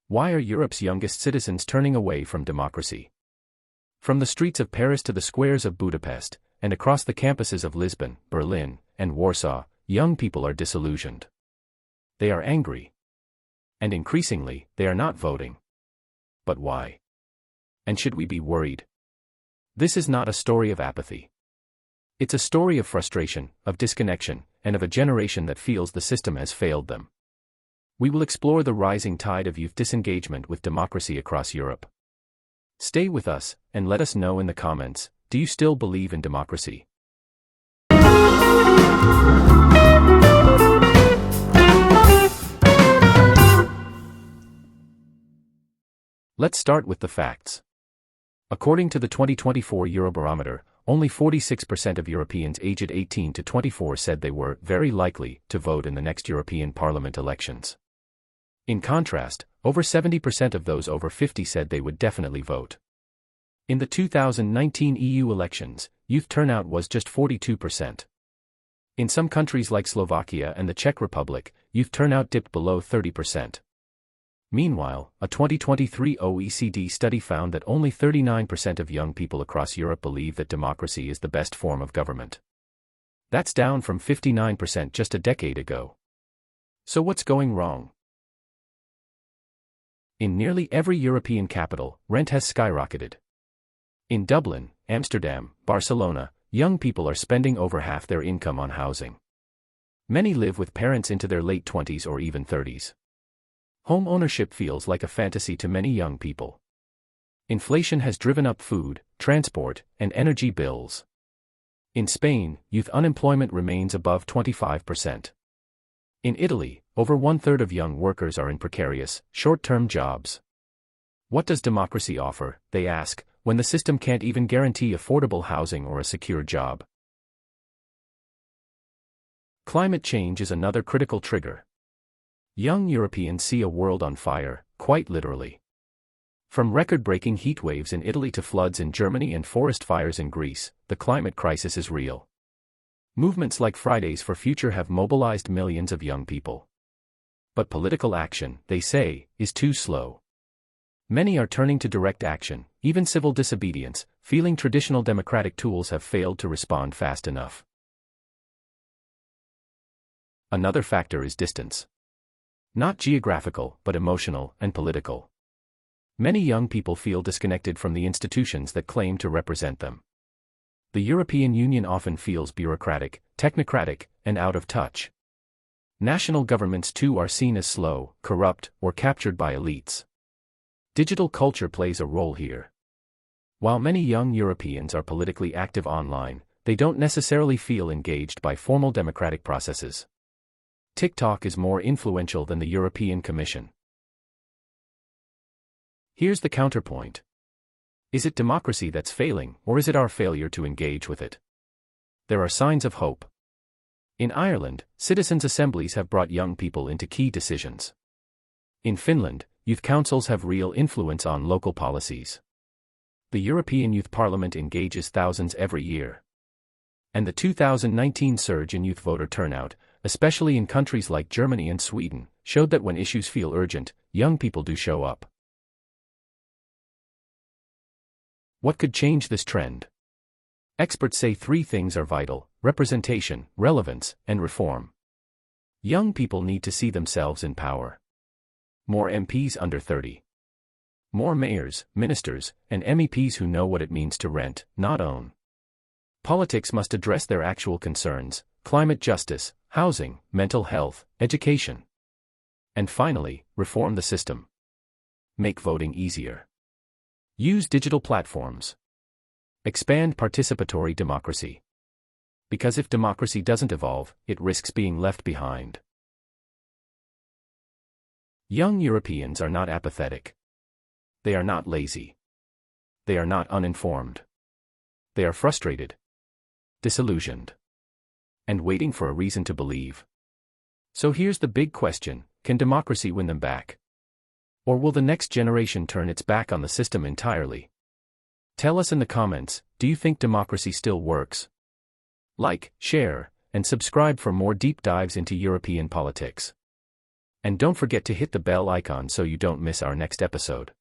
Why are Europe's youngest citizens turning away from democracy? From the streets of Paris to the squares of Budapest, and across the campuses of Lisbon, Berlin, and Warsaw, young people are disillusioned. They are angry. And increasingly, they are not voting. But why? And should we be worried? This is not a story of apathy. It's a story of frustration, of disconnection, and of a generation that feels the system has failed them. We will explore the rising tide of youth disengagement with democracy across Europe. Stay with us, and let us know in the comments, do you still believe in democracy? Let's start with the facts. According to the 2024 Eurobarometer, only 46% of Europeans aged 18 to 24 said they were very likely to vote in the next European Parliament elections. In contrast, over 70% of those over 50 said they would definitely vote. In the 2019 EU elections, youth turnout was just 42%. In some countries like Slovakia and the Czech Republic, youth turnout dipped below 30%. Meanwhile, a 2023 OECD study found that only 39% of young people across Europe believe that democracy is the best form of government. That's down from 59% just a decade ago. So what's going wrong? In nearly every European capital, rent has skyrocketed. In Dublin, Amsterdam, Barcelona, young people are spending over half their income on housing. Many live with parents into their late 20s or even 30s. Home ownership feels like a fantasy to many young people. Inflation has driven up food, transport, and energy bills. In Spain, youth unemployment remains above 25%. In Italy, over one-third of young workers are in precarious, short-term jobs. What does democracy offer, they ask, when the system can't even guarantee affordable housing or a secure job? Climate change is another critical trigger. Young Europeans see a world on fire, quite literally. From record-breaking heat waves in Italy to floods in Germany and forest fires in Greece, the climate crisis is real. Movements like Fridays for Future have mobilized millions of young people. But political action, they say, is too slow. Many are turning to direct action, even civil disobedience, feeling traditional democratic tools have failed to respond fast enough. Another factor is distance. Not geographical, but emotional and political. Many young people feel disconnected from the institutions that claim to represent them. The European Union often feels bureaucratic, technocratic, and out of touch. National governments too are seen as slow, corrupt, or captured by elites. Digital culture plays a role here. While many young Europeans are politically active online, they don't necessarily feel engaged by formal democratic processes. TikTok is more influential than the European Commission. Here's the counterpoint. Is it democracy that's failing, or is it our failure to engage with it? There are signs of hope. In Ireland, citizens' assemblies have brought young people into key decisions. In Finland, youth councils have real influence on local policies. The European Youth Parliament engages thousands every year. And the 2019 surge in youth voter turnout, especially in countries like Germany and Sweden, showed that when issues feel urgent, young people do show up. What could change this trend? Experts say three things are vital: representation, relevance, and reform. Young people need to see themselves in power. More MPs under 30. More mayors, ministers, and MEPs who know what it means to rent, not own. Politics must address their actual concerns: climate justice, housing, mental health, education. And finally, reform the system. Make voting easier. Use digital platforms. Expand participatory democracy. Because if democracy doesn't evolve, it risks being left behind. Young Europeans are not apathetic. They are not lazy. They are not uninformed. They are frustrated, disillusioned, and waiting for a reason to believe. So here's the big question: can democracy win them back? Or will the next generation turn its back on the system entirely? Tell us in the comments, do you think democracy still works? Like, share, and subscribe for more deep dives into European politics. And don't forget to hit the bell icon so you don't miss our next episode.